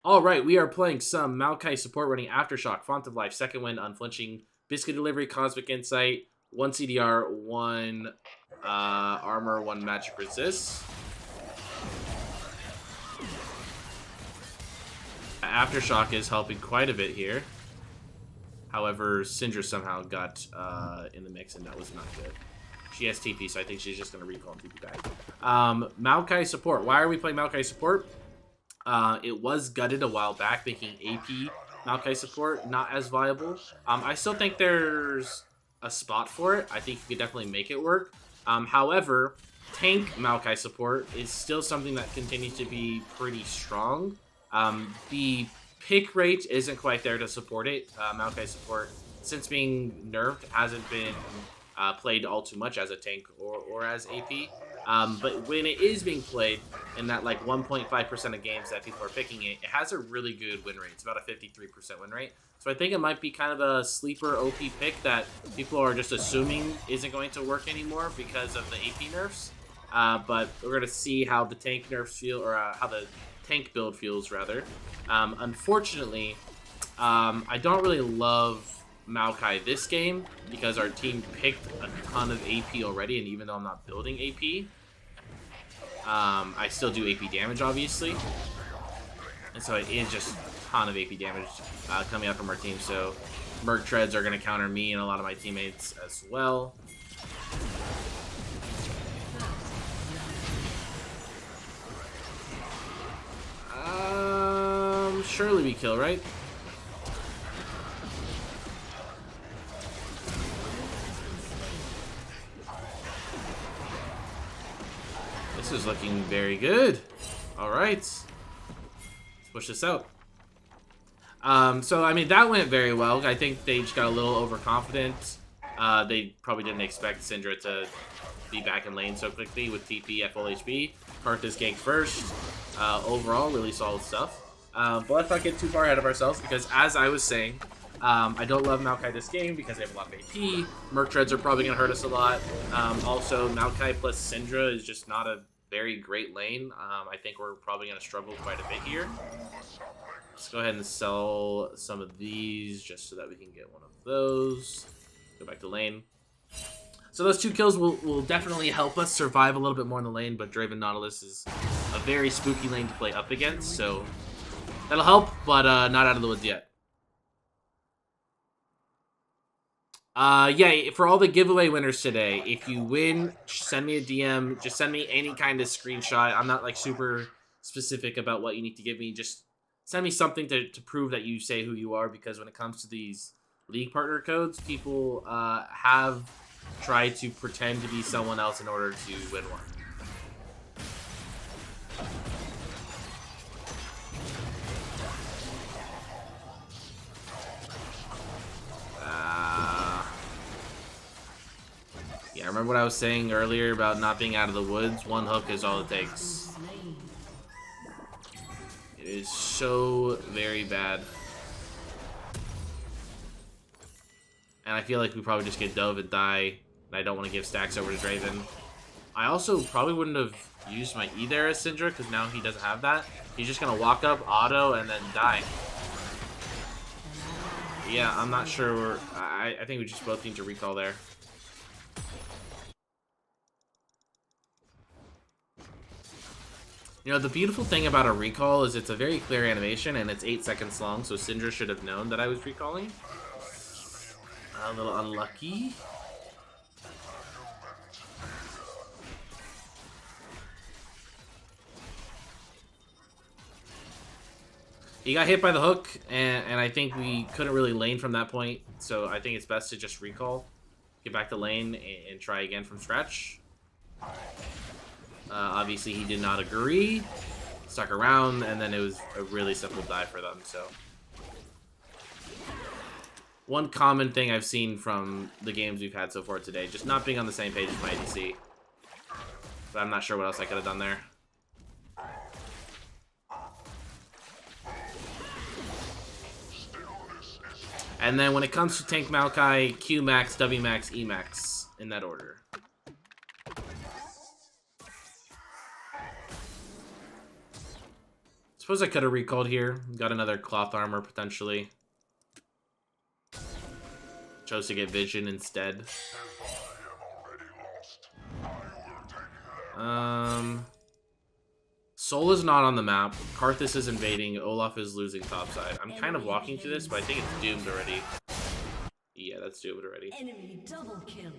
All right, we are playing some Maokai support running Aftershock, Font of Life, Second Wind, Unflinching, Biscuit Delivery, Cosmic Insight, 1 CDR, 1 armor, 1 magic resist. Aftershock is helping quite a bit here. However, Syndra somehow got in the mix, and that was not good. She has TP, so I think she's just going to recall and TP back. Maokai support. Why are we playing Maokai support? It was gutted a while back, making AP Maokai support not as viable. I still think there's a spot for it. I think you could definitely make it work. However, tank Maokai support is still something that continues to be pretty strong. The pick rate isn't quite there to support it. Maokai support, since being nerfed, hasn't been played all too much as a tank or as AP. But when it is being played in that like 1.5% of games that people are picking it, it has a really good win rate. It's about a 53% win rate. So I think it might be kind of a sleeper OP pick that people are just assuming isn't going to work anymore because of the AP nerfs. But we're going to see how the tank nerfs feel, or how the tank build feels, rather. Unfortunately, I don't really love Maokai this game because our team picked a ton of AP already, and even though I'm not building AP, I still do AP damage, obviously. And so it is just a ton of AP damage coming out from our team. So Merc Treads are going to counter me and a lot of my teammates as well. Surely we kill, right? This is looking very good. All right, let's push this out. So I mean, that went very well. I think they just got a little overconfident. They probably didn't expect Syndra to be back in lane so quickly with TP at full HP. Karthus ganked first. Overall, really solid stuff. But let's not get too far ahead of ourselves, because as I was saying, I don't love Maokai this game because they have a lot of AP. Merc Treads are probably going to hurt us a lot. Also, Maokai plus Syndra is just not a very great lane. I think we're probably going to struggle quite a bit here. Let's go ahead and sell some of these just so that we can get one of those. Go back to lane. So those 2 kills will definitely help us survive a little bit more in the lane, but Draven Nautilus is a very spooky lane to play up against, so that'll help, but not out of the woods yet. Yeah, for all the giveaway winners today, if you win, send me a DM. Just send me any kind of screenshot. I'm not like super specific about what you need to give me. Just send me something to prove that you say who you are, because when it comes to these league partner codes, people have tried to pretend to be someone else in order to win one. Yeah, remember what I was saying earlier about not being out of the woods? 1 hook is all it takes. It is so very bad. And I feel like we probably just get dove and die, and I don't want to give stacks over to Draven. I also probably wouldn't have used my E there as Syndra, because now he doesn't have that. He's just going to walk up, auto, and then die. Yeah, I'm not sure. I think we just both need to recall there. You know, the beautiful thing about a recall is it's a very clear animation, and it's 8 seconds long, so Syndra should have known that I was recalling. A little unlucky. He got hit by the hook, and I think we couldn't really lane from that point, so I think it's best to just recall, get back to lane, and try again from scratch. Obviously, he did not agree, stuck around, and then it was a really simple die for them, so. One common thing I've seen from the games we've had so far today, just not being on the same page as my ADC. But I'm not sure what else I could have done there. And then when it comes to tank Maokai, Q max, W max, E max, in that order. Let's Suppose I could have recalled here. Got another cloth armor, potentially. Chose to get vision instead. Sol is not on the map. Karthus is invading. Olaf is losing topside. I'm kind of walking to this, but I think it's doomed already. Yeah, that's doomed already. Enemy double kill.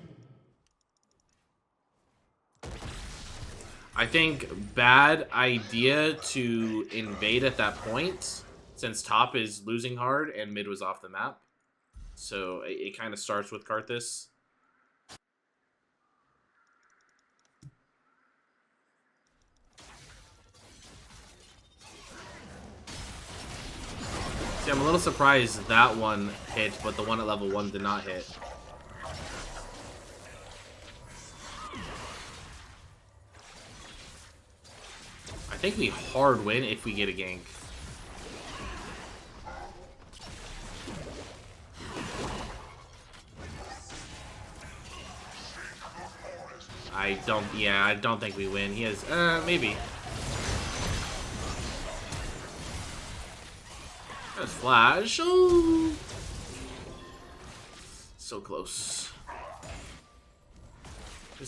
I think bad idea to invade at that point, since top is losing hard and mid was off the map. So it kind of starts with Karthus. See, I'm a little surprised that one hit, but the one at level 1 did not hit. I think we hard win if we get a gank. I don't think we win. He has, maybe. That's flash. Oh. So close.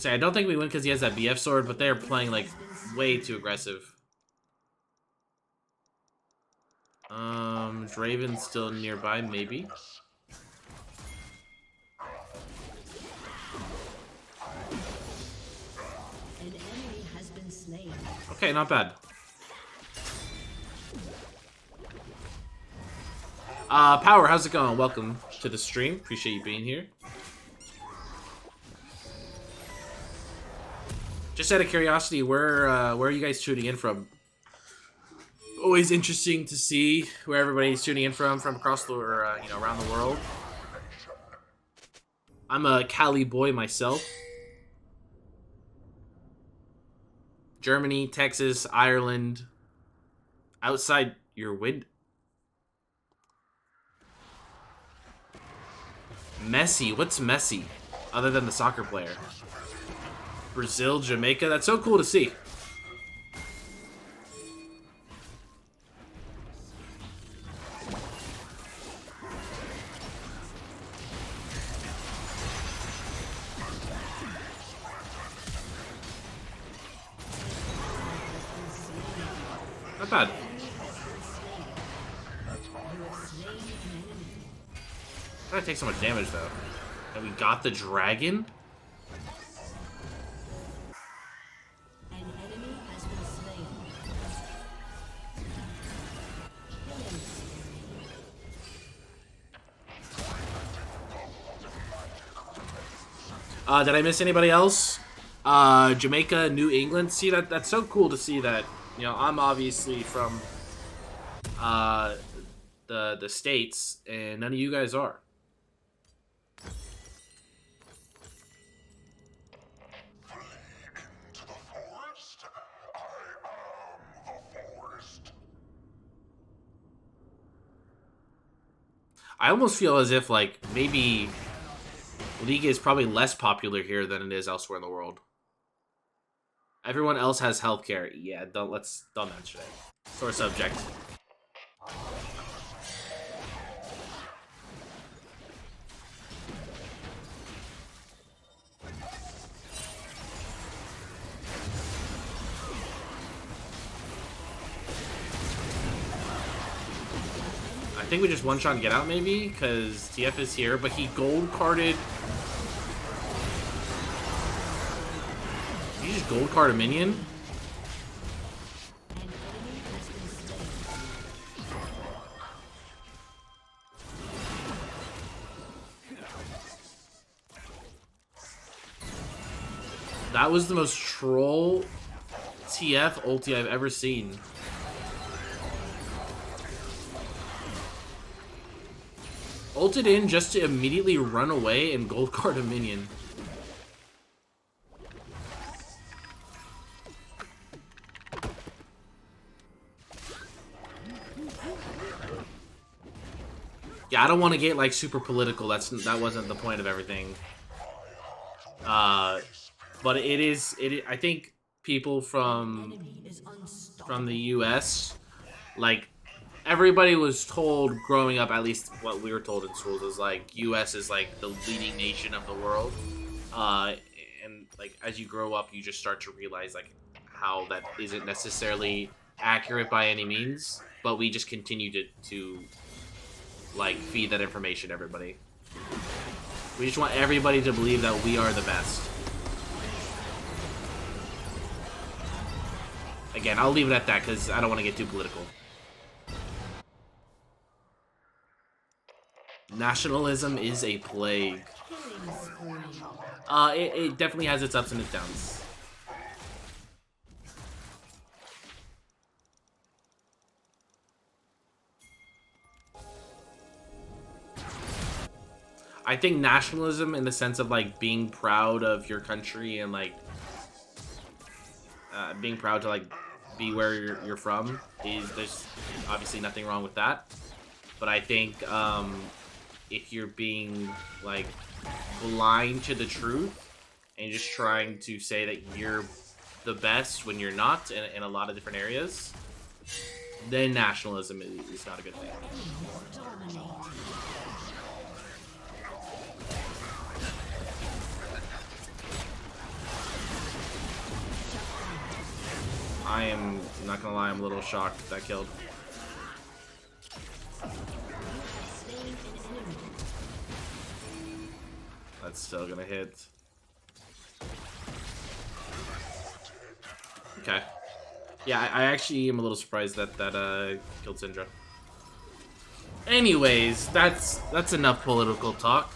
I don't think we win because he has that BF sword, but they're playing like way too aggressive. Draven's still nearby, maybe. An enemy has been slain. Okay, not bad. Power, how's it going? Welcome to the stream. Appreciate you being here. Just out of curiosity, where are you guys tuning in from? Always interesting to see where everybody's tuning in from across the, you know, around the world. I'm a Cali boy myself. Germany, Texas, Ireland. Outside your window. Messi, what's Messi? Other than the soccer player. Brazil, Jamaica, that's so cool to see. Not bad. Trying to take so much damage though. And we got the dragon? An enemy has been slain. Did I miss anybody else? Jamaica, New England. See, that's so cool to see that. You know, I'm obviously from the States, and none of you guys are. I almost feel as if, like, maybe League is probably less popular here than it is elsewhere in the world. Everyone else has healthcare. Yeah, don't mention it. Sore subject. I think we just one-shot and get out, maybe, because TF is here, but he gold-carded... Did he just gold-card a minion? That was the most troll TF ulti I've ever seen. Ulted in just to immediately run away and gold card a minion. Yeah, I don't want to get like super political. That wasn't the point of everything. But it is. I think people from the U.S. Like, everybody was told growing up, at least what we were told in schools, is like U.S. is like the leading nation of the world. And like as you grow up, you just start to realize like how that isn't necessarily accurate by any means. But we just continue to like feed that information to everybody. We just want everybody to believe that we are the best. Again, I'll leave it at that because I don't want to get too political. Nationalism is a plague. It definitely has its ups and its downs. I think nationalism in the sense of like being proud of your country and like being proud to like be where you're from is, there's obviously nothing wrong with that. But I think if you're being like blind to the truth and just trying to say that you're the best when you're not in a lot of different areas, then nationalism is not a good thing. I am not gonna lie, I'm a little shocked that killed. That's still gonna hit. Okay. Yeah, I actually am a little surprised that killed Syndra. Anyways, that's enough political talk.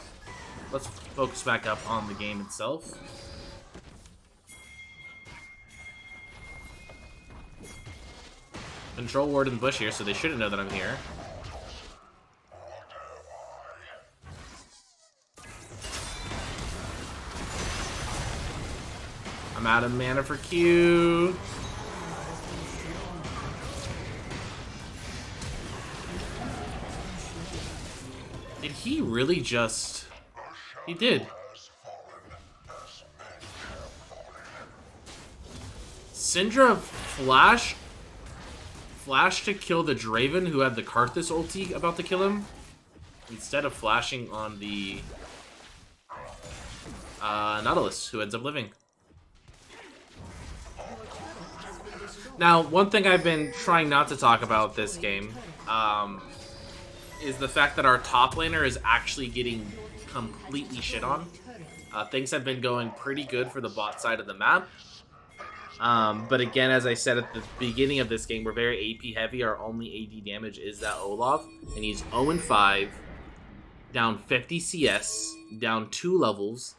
Let's focus back up on the game itself. Control ward in the bush here, so they shouldn't know that I'm here. I'm out of mana for Q. Did he really just... He did. Syndra flash to kill the Draven who had the Karthus ulti about to kill him, instead of flashing on the Nautilus who ends up living. Now, one thing I've been trying not to talk about this game is the fact that our top laner is actually getting completely shit on. Things have been going pretty good for the bot side of the map. But again, as I said at the beginning of this game, we're very AP heavy. Our only AD damage is that Olaf, and he's 0-5, down 50 CS, down 2 levels,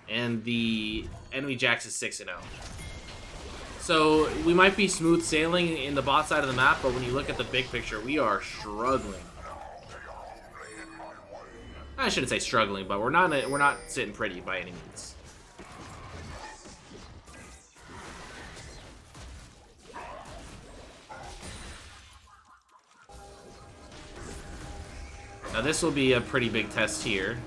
and the enemy Jax is 6-0. So we might be smooth sailing in the bot side of the map, but when you look at the big picture, we are struggling. I shouldn't say struggling, but we're not sitting pretty by any means. Now this will be a pretty big test here.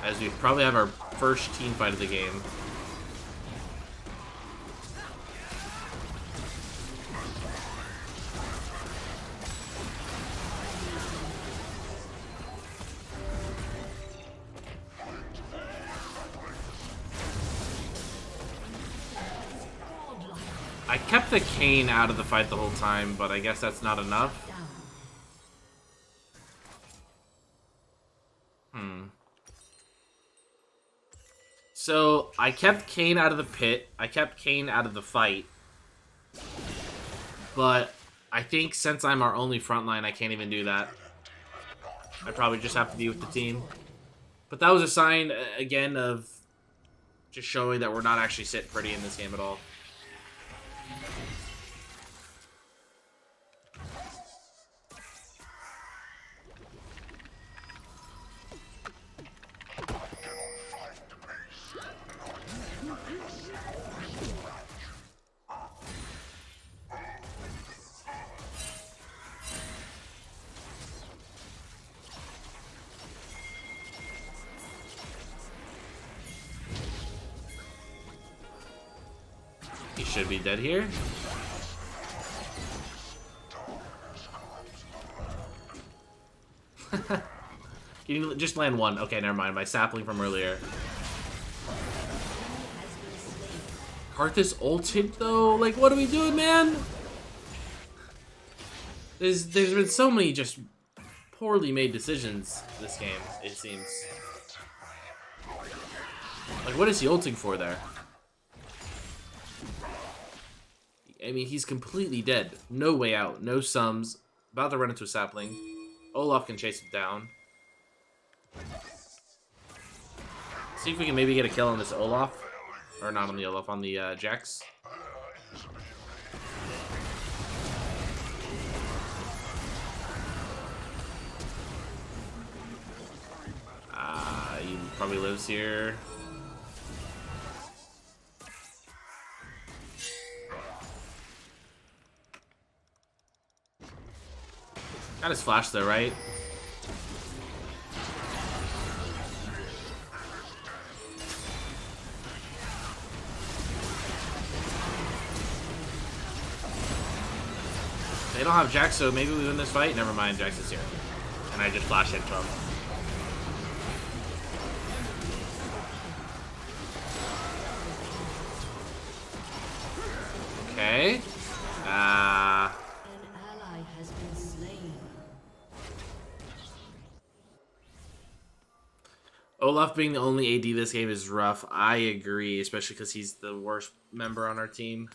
As we probably have our first team fight of the game. I kept the Kayn out of the fight the whole time, but I guess that's not enough. So, I kept Kayn out of the pit, I kept Kayn out of the fight, but I think since I'm our only frontline, I can't even do that. I probably just have to be with the team. But that was a sign, again, of just showing that we're not actually sitting pretty in this game at all. should be dead here. Can you just land one? Okay, never mind. My sapling from earlier. Karthus ulted though? Like, what are we doing, man? There's been so many just poorly made decisions this game, it seems. Like, what is he ulting for there? I mean, he's completely dead. No way out. No sums. About to run into a sapling. Olaf can chase him down. See if we can maybe get a kill on this Olaf. Or not on the Olaf, on the Jax. He probably lives here. Got his flash though, right? They don't have Jax, so maybe we win this fight. Never mind, Jax is here. And I just flash into him. Okay. An ally has been slain. Olaf being the only AD this game is rough. I agree, especially because he's the worst member on our team.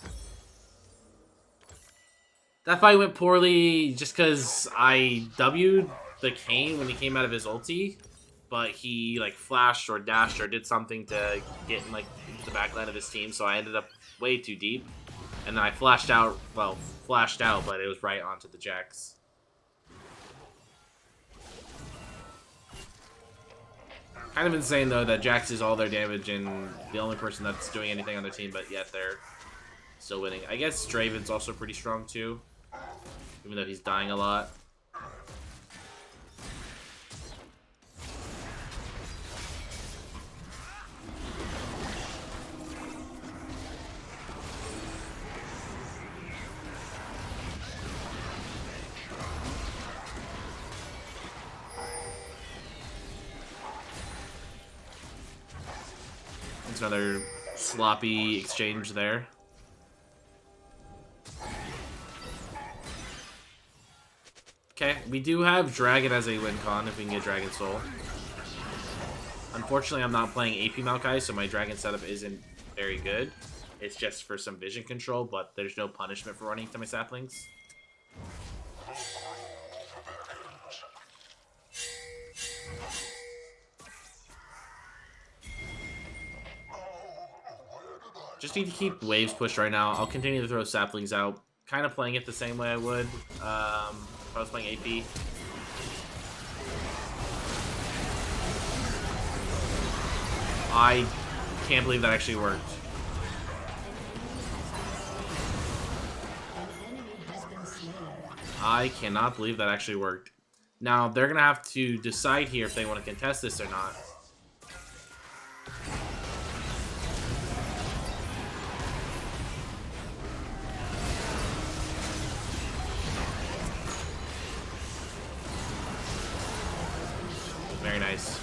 That fight went poorly just because I W'd the Kayn when he came out of his ulti, but he like flashed or dashed or did something to get in, like into the backline of his team, so I ended up way too deep. And then I flashed out, well, flashed out, but it was right onto the Jax. Kind of insane though that Jax is all their damage and the only person that's doing anything on their team, but yet they're still winning. I guess Draven's also pretty strong too, even though he's dying a lot. There's another sloppy exchange there. Okay, we do have Dragon as a win con if we can get Dragon Soul. Unfortunately, I'm not playing AP Maokai, so my Dragon setup isn't very good. It's just for some vision control, but there's no punishment for running into my saplings. Just need to keep waves pushed right now. I'll continue to throw saplings out. Kind of playing it the same way I would if I was playing AP. I can't believe that actually worked. I cannot believe that actually worked. Now, they're going to have to decide here if they want to contest this or not. Very nice.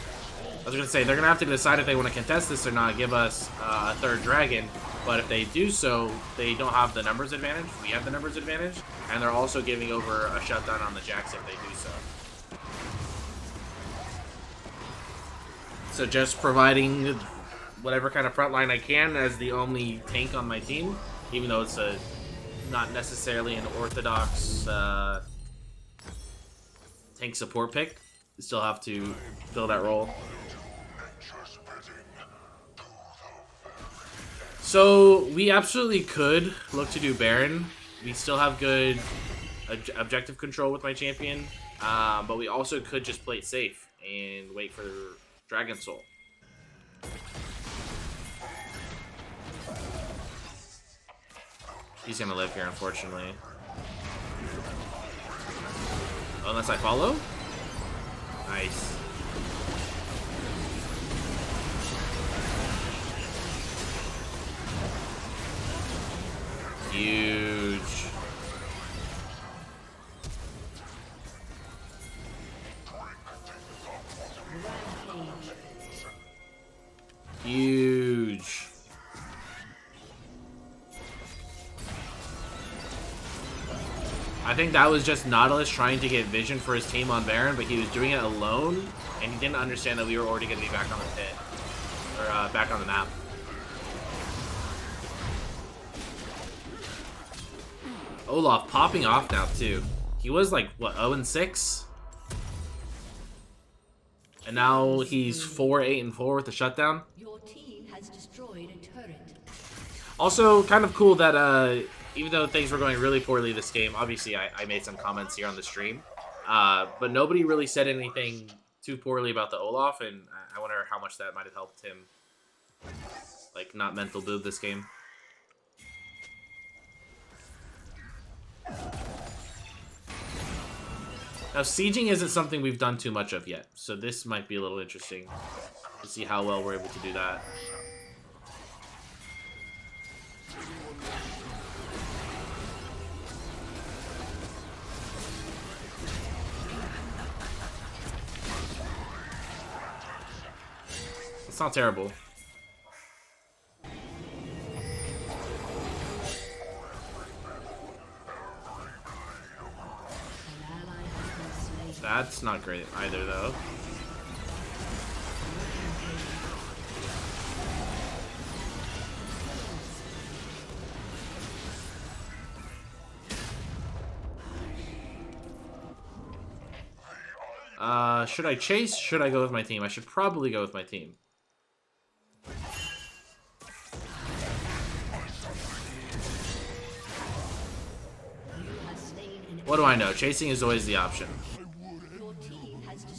I was gonna say, they're gonna have to decide if they want to contest this or not, give us a third dragon, but if they do so, they don't have the numbers advantage. We have the numbers advantage, and they're also giving over a shutdown on the Jax if they do so. So just providing whatever kind of front line I can as the only tank on my team, even though it's not necessarily an orthodox tank support pick. Still have to fill that role. So we absolutely could look to do Baron. We still have good objective control with my champion, but we also could just play it safe and wait for Dragon Soul. He's gonna live here, unfortunately. Unless I follow? Nice. Huge. Huge. I think that was just Nautilus trying to get vision for his team on Baron, but he was doing it alone, and he didn't understand that we were already going to be back on the pit. Or back on the map. Olaf popping off now, too. He was like, what, 0-6? And now he's 4-8-4 with the shutdown. Your team has destroyed a turret. Also, kind of cool that even though things were going really poorly this game, obviously I made some comments here on the stream, but nobody really said anything too poorly about the Olaf, and I wonder how much that might have helped him, like, not mental build this game. Now, sieging isn't something we've done too much of yet, so this might be a little interesting to see how well we're able to do that. It's not terrible. That's not great either, though. Should I chase? Should I go with my team? I should probably go with my team. What do I know? Chasing is always the option.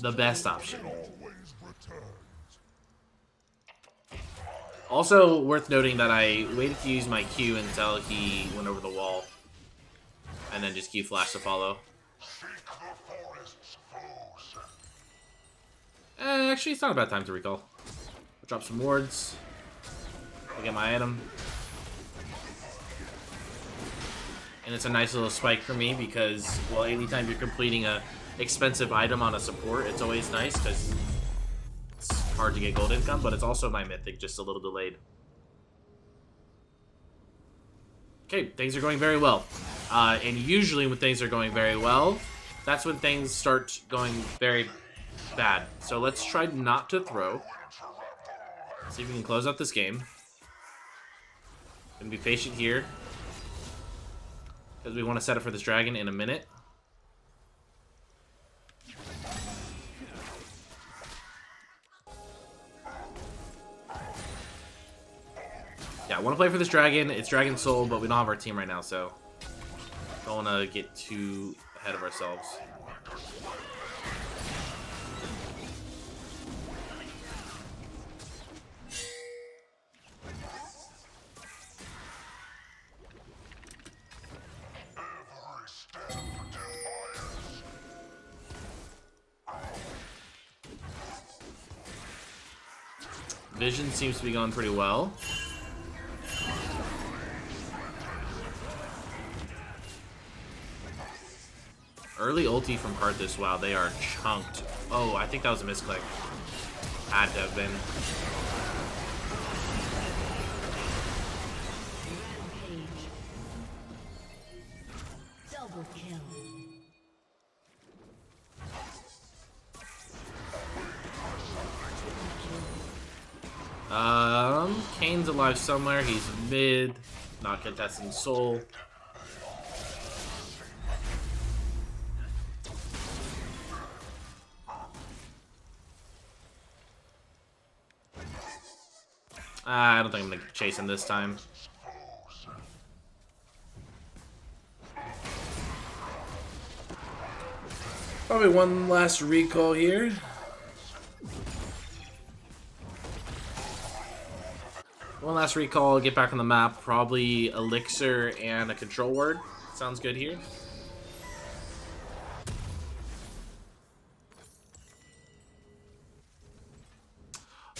The best option. Also worth noting that I waited to use my Q until he went over the wall. And then just Q flash to follow. Actually, it's not a bad time to recall. I'll drop some wards. I'll get my item. And it's a nice little spike for me because, well, anytime you're completing a expensive item on a support, it's always nice because it's hard to get gold income, but it's also my mythic, just a little delayed. Okay, things are going very well. And usually when things are going very well, that's when things start going very bad. So let's try not to throw. See if we can close out this game. And be patient here, because we want to set up for this dragon in a minute. Yeah, I want to play for this dragon. It's Dragon Soul, but we don't have our team right now, so don't want to get too ahead of ourselves. Vision seems to be going pretty well. Early ulti from Karthus. Wow, they are chunked. Oh, I think that was a misclick. Had to have been. Double kill. Kane's alive somewhere. He's mid. Not contesting soul. I don't think I'm gonna chase him this time. Probably one last recall here. One last recall, get back on the map. Probably Elixir and a control word. Sounds good here.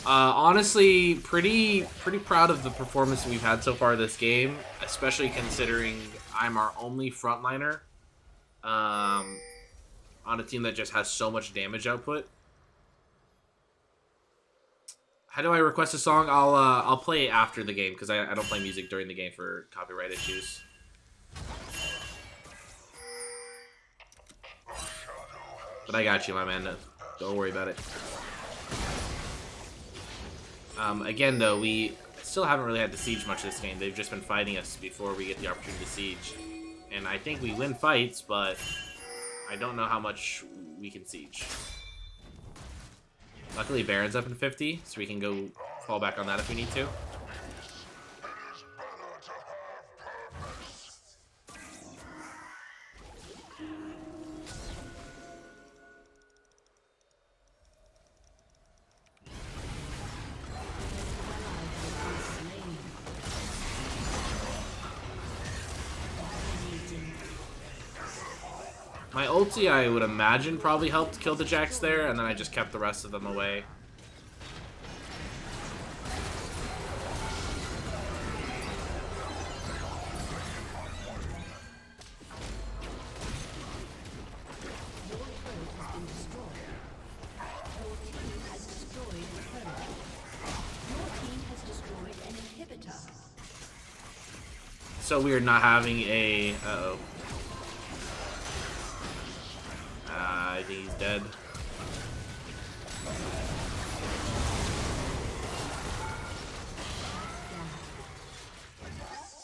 Honestly, pretty proud of the performance we've had so far this game, especially considering I'm our only frontliner on a team that just has so much damage output. How do I request a song? I'll play it after the game because I don't play music during the game for copyright issues. But I got you, my man. Don't worry about it. Again, though, we still haven't really had to siege much this game. They've just been fighting us before we get the opportunity to siege. And I think we win fights, but I don't know how much we can siege. Luckily, Baron's up in 50, so we can go fall back on that if we need to. My ulti, I would imagine, probably helped kill the Jax there, and then I just kept the rest of them away. So weird not having a... Uh-oh. I think he's dead.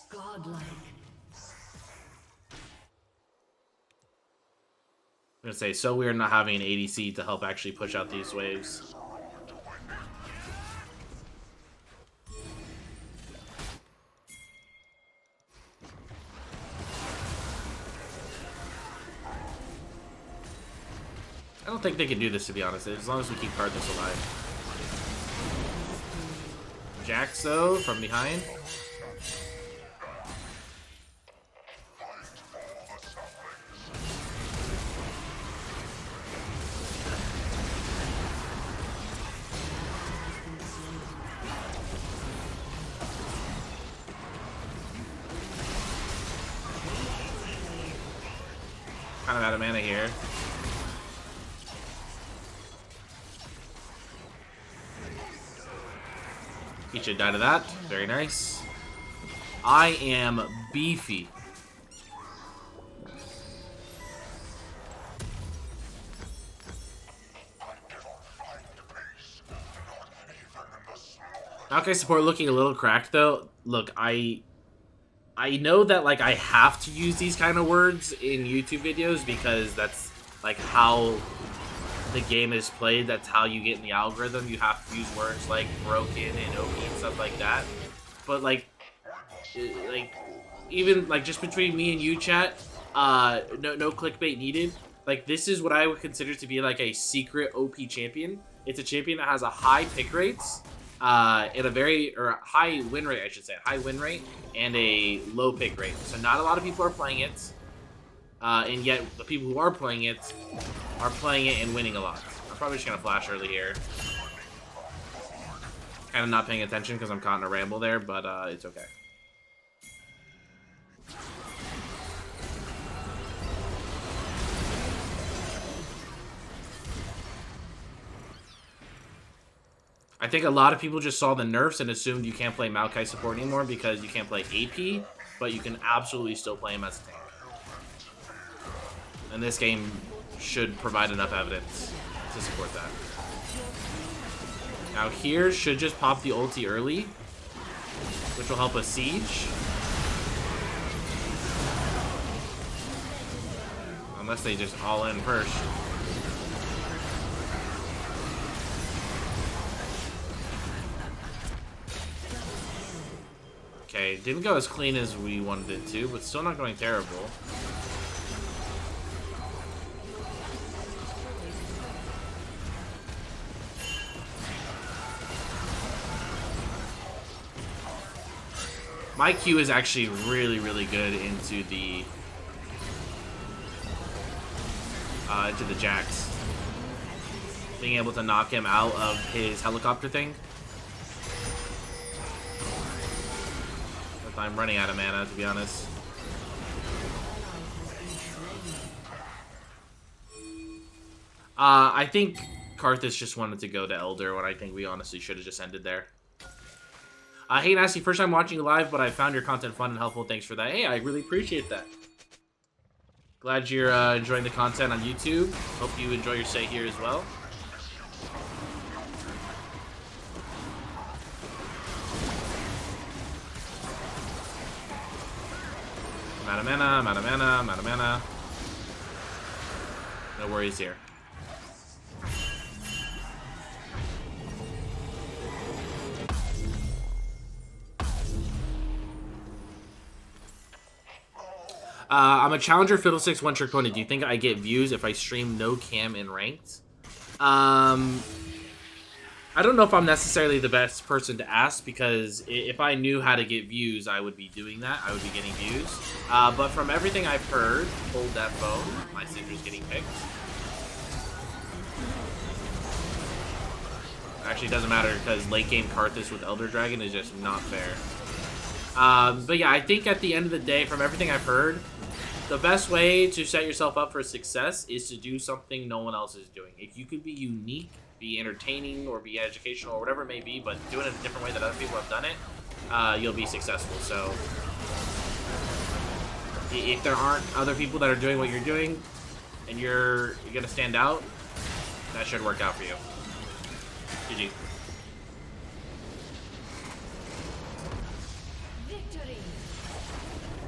Godlike. I'm gonna say, so weird not having an ADC to help actually push out these waves. I don't think they can do this, to be honest, as long as we keep Cardinals alive. Jax, though, from behind. Kind of out of mana here. He should die to that. Very nice. I am beefy. Maokai support looking a little cracked though. Look, I know that like I have to use these kind of words in YouTube videos because that's like how the game is played. That's how you get in the algorithm. You have to use words like broken and OP and stuff like that. But like even like just between me and you, chat, no clickbait needed. Like this is what I would consider to be like a secret OP champion. It's a champion that has a high pick rates, and a high win rate, I should say, high win rate and a low pick rate. So not a lot of people are playing it. And yet, the people who are playing it and winning a lot. I'm probably just going to flash early here. Kind of not paying attention because I'm caught in a ramble there, but it's okay. I think a lot of people just saw the nerfs and assumed you can't play Maokai support anymore because you can't play AP, but you can absolutely still play him as a tank. And this game should provide enough evidence to support that. Now here should just pop the ulti early, which will help us siege. Unless they just all in first. Okay, didn't go as clean as we wanted it to, but still not going terrible. My Q is actually really, really good into the Jax. Being able to knock him out of his helicopter thing I'm running out of mana, to be honest. I think Karthus just wanted to go to Elder when I think we honestly should have just ended there. Hey, Nasteey, first time watching you live, but I found your content fun and helpful. Thanks for that. Hey, I really appreciate that. Glad you're enjoying the content on YouTube. Hope you enjoy your stay here as well. I'm out of mana, I'm out of mana, I'm out of mana. No worries here. I'm a challenger fiddlesticks one-trick pony. Do you think I get views if I stream no cam in ranked? I don't know if I'm necessarily the best person to ask, because if I knew how to get views, I would be doing that. I would be getting views. But from everything I've heard, hold that phone. My Syndra's getting picked. Actually, it doesn't matter, because late game Karthus with Elder Dragon is just not fair. But yeah, I think at the end of the day, from everything I've heard, the best way to set yourself up for success is to do something no one else is doing. If you could be unique, be entertaining, or be educational, or whatever it may be, but do it in a different way that other people have done it, you'll be successful. So if there aren't other people that are doing what you're doing, and you're gonna stand out, that should work out for you. GG.